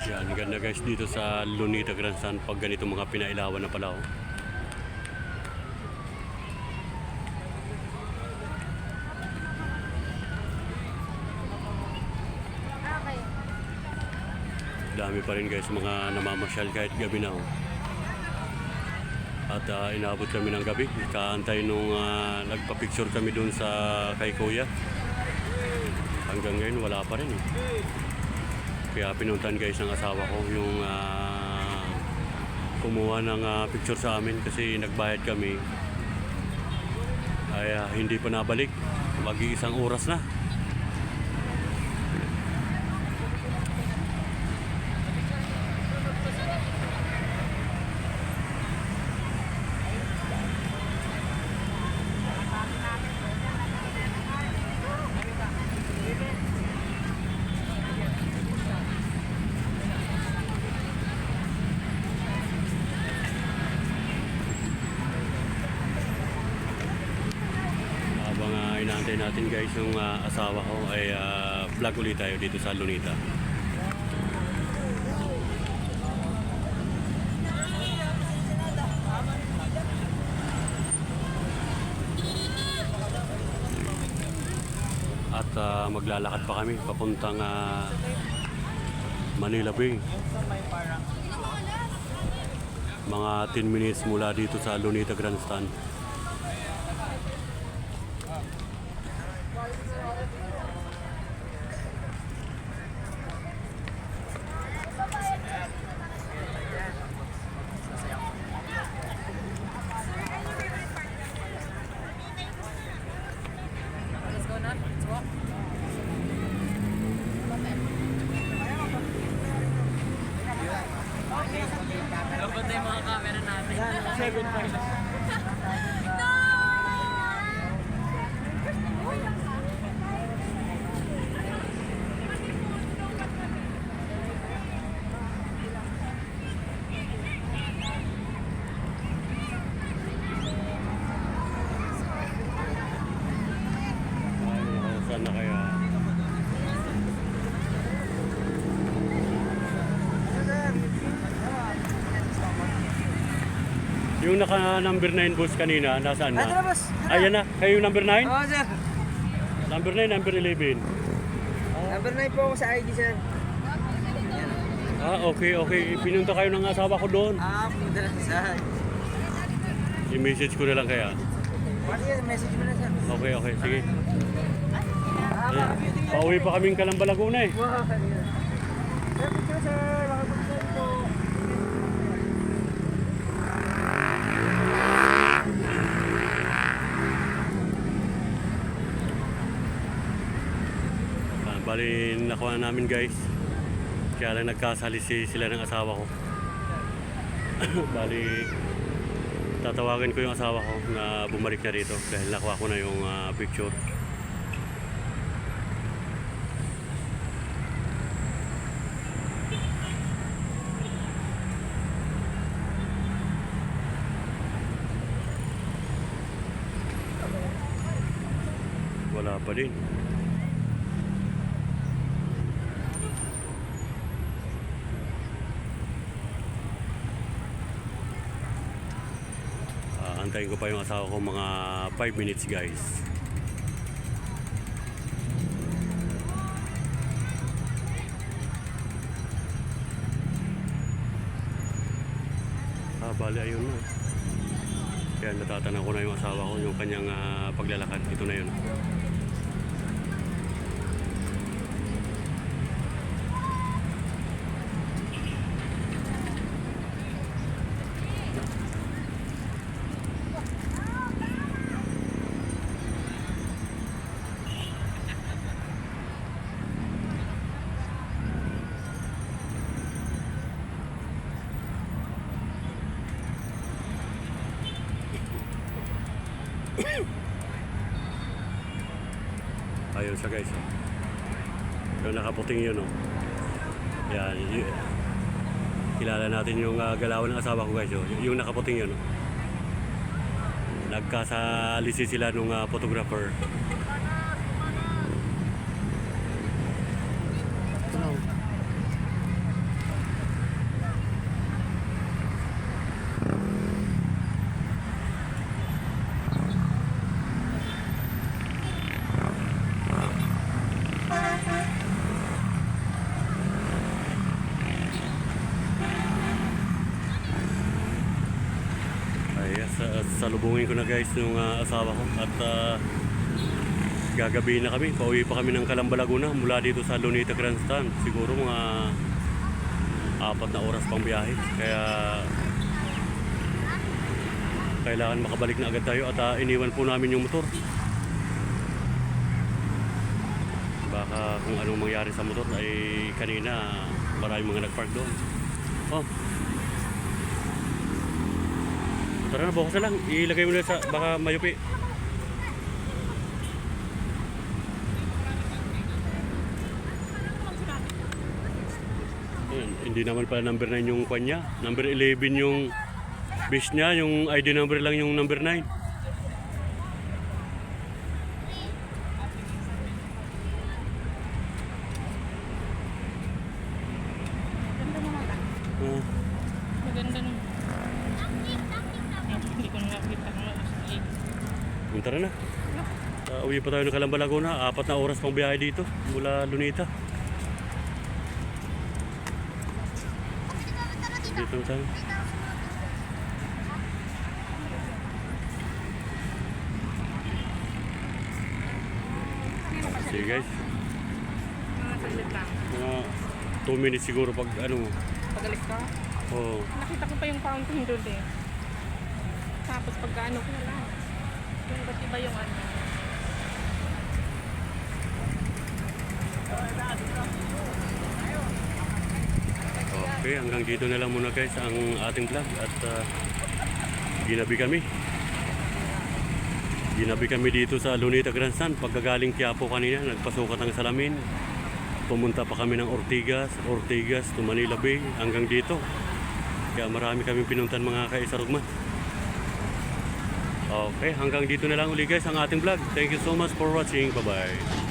Yan, ganda guys dito sa Lunita Grandstand pag ganito mga pinailawan na pala. Oh. Dami pa rin guys mga namamasyal kahit gabi na. Oh. At inabot kami ng gabi. Kaantay nung nagpa-picture kami dun sa kay Kuya. Hanggang ngayon wala pa rin. Eh. Kaya pinuntan guys ng asawa ko yung kumuha ng picture sa amin kasi nagbayad kami. Ay hindi pa nabalik. Mag-iisang oras na. Inaantay natin guys yung asawa ko ay vlog ulit tayo dito sa Lunita. At maglalakad pa kami papuntang Manila Bay. Mga 10 minutes mula dito sa Lunita Grandstand. Dapat na yung mga camera natin. 7 Saan na kaya? Yung naka number 9 boss kanina, nasaan na? Ito na boss. Ayan na, kayo yung number 9? Oo sir. Number 9, number 11. Number 9 po ako sa ID sir. Okay, okay. Pinunta kayo ng asawa ko doon. Punta na sa I-message ko na lang kaya. Sige, message mo na sir. Okay, okay. Sige. Pauwi pa kaming Calamba, Laguna eh. Wow, sir, picture sir. Makapagpapit po. Bali, nakuha namin guys. Kaya lang nagkasalisi sila ng asawa ko. Bali, tatawagan ko yung asawa ko na bumalik na rito dahil nakuha ko na yung picture. Wala pa din. Antayin ko pa yung asawa ko mga 5 minutes guys. Bali ayun na. Kaya natatanaw ko na yung asawa ko yung kanyang paglalakad. Ito na yun. Ayun siya guys. Yung nakaputing yun. Yan. Kilala natin yung galawan ng asawa ko guys. Yung nakaputing yun. Nagkasalisi sila nung photographer. Salubungin ko na guys yung asawa ko at gagabihin na kami. Pauwi pa kami ng Calamba, Laguna mula dito sa Lunita Grandstand. Siguro mga 4 na oras pang biyahe. Kaya kailangan makabalik na agad tayo at iniwan po namin yung motor. Baka kung anong mangyari sa motor ay kanina maraming mga nagpark doon. Oh. Tara na, bukas na lang. Ilagay mo na sa baka mayupi. Ayan, hindi naman pala number 9 yung kanya. Number 11 yung base niya. Yung ID number lang yung number 9. Maganda nung. Hindi ko nakita kung Tara na. Uwi pa tayo ng Calamba, Laguna. 4 na oras pang biyahe dito mula Lunita. Dito na tayo. Sige guys. mga saglit lang. Mga 2 minutes siguro pag ano. Pagalis ka? Oh. Nakita ko pa yung fountain doon eh. Tapos pagkaano ko na lang. Yung ba't iba yung ano. Okay, hanggang dito na lang muna guys ang ating vlog at ginabi kami. Ginabi kami dito sa Lunita Grandstand. Pagkagaling Quiapo kanina, nagpasukat ng salamin. Pumunta pa kami ng Ortigas to Manila Bay hanggang dito. Kaya marami kaming pinuntan mga kaisarugma. Okay, hanggang dito na lang uli guys ang ating vlog. Thank you so much for watching. Bye-bye.